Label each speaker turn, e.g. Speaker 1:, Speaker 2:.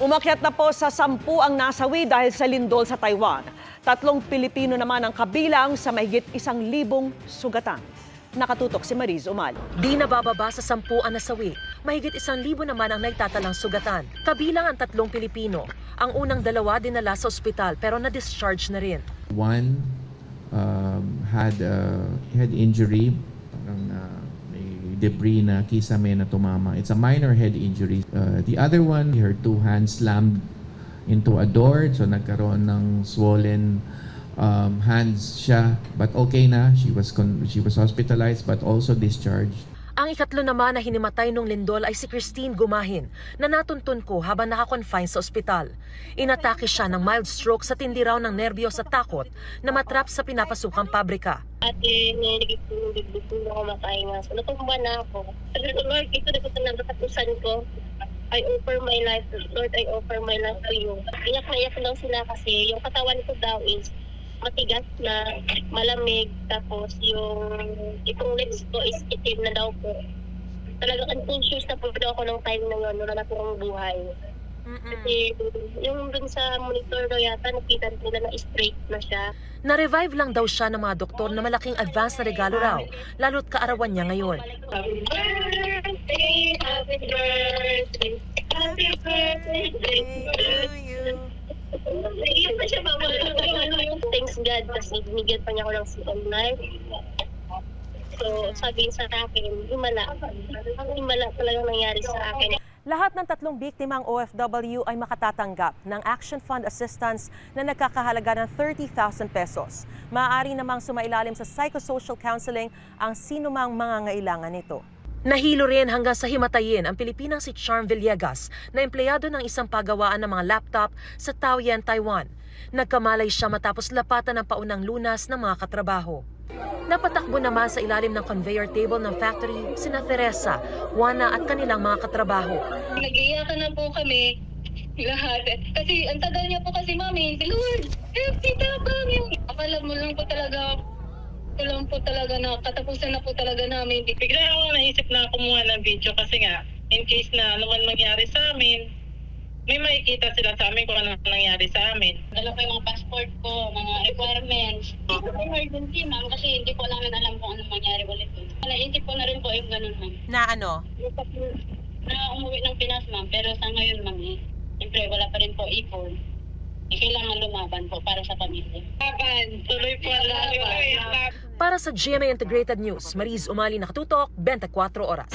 Speaker 1: Umakyat na po sa 10 ang nasawi dahil sa lindol sa Taiwan. 3 Pilipino naman ang kabilang sa mahigit 1,000 sugatan. Nakatutok si Mariz Umali.
Speaker 2: Di nabababa sa 10 ang nasawi. Mahigit 1,000 naman ang naitatalang sugatan. Kabilang ang 3 Pilipino. Ang unang 2 dinala sa ospital pero na-discharge na rin.
Speaker 3: One had head injury, parang may debris na kisame na tumama. It's a minor head injury. The other one, her 2 hands slammed into a door, so nagkaroon ng swollen hands siya, but okay na. She was hospitalized but also discharged.
Speaker 2: Ang ikatlo naman na hinimatay nung lindol ay si Christine Gumahin na natuntun ko habang nakakonfine sa ospital. Inatake siya ng mild stroke sa tindi raw ng nerbiyos at takot na matrap sa pinapasukang pabrika.
Speaker 4: Ate, nilagay ko ako makahinga. So, natumba na ako. Sabi ko, Lord, ito na ito na katapusan ko. I offer my life, Lord, I offer my life to you. Iyak na iyak lang sila kasi yung katawan ko daw is matigas na, malamig, tapos itong legs ko is itim na daw po. Talagang unconscious na po daw ako ng time na yun, wala na po akong buhay. Kasi yung dun sa monitor daw yata, nakita nila na straight na siya.
Speaker 2: Na-revive lang daw siya ng mga doktor na malaking advance na regalo raw, lalo't kaarawan niya ngayon.
Speaker 4: Happy birthday, happy birthday, happy birthday to you. Iyon pa siya, mama. Thanks God kasi binigyan pa niya ako ng second life. So, sabihin sa akin, himala talaga nangyari sa akin.
Speaker 2: Lahat ng 3 biktimang OFW ay makatatanggap ng Action Fund Assistance na nagkakahalaga ng 30,000 pesos. Maaari namang sumailalim sa psychosocial counseling ang sinumang mangangailangan nito. Nahilo rin hanggang sa himatayin ang Pilipinang si Charm Villegas na empleyado ng isang pagawaan ng mga laptop sa Taoyuan, Taiwan. Nagkamalay siya matapos lapatan ng paunang lunas ng mga katrabaho. Napatakbo naman sa ilalim ng conveyor table ng factory sina Teresa, Juana at kanilang mga katrabaho.
Speaker 4: Nag-iyakan na po kami lahat. Kasi ang tagal niya po kasi, Mami, Lord, kita bang yung akala mo lang po talaga. Ito lang po talaga na katapusan na po talaga namin.
Speaker 5: Bigla ako naisip na kumuha ng video kasi nga, in case na ano man mangyari sa amin, may makikita sila sa amin kung ano nangyari sa amin.
Speaker 4: Dala ko yung mga passport ko, mga requirements. Emergency, ma'am, kasi hindi po namin alam kung anong mangyari ulit. Naisip ko na rin po yung ganun, ma'am.
Speaker 2: Na ano?
Speaker 4: Na umuwi ng Pinas, ma'am, pero sa ngayon, ma'am, siyempre wala pa rin po ipon. Kailangan lumaban po para sa pamilya.
Speaker 5: Laban! Tuloy po ang laban!
Speaker 2: Para sa GMA Integrated News, Mariz Umali, nakatutok, 24 oras.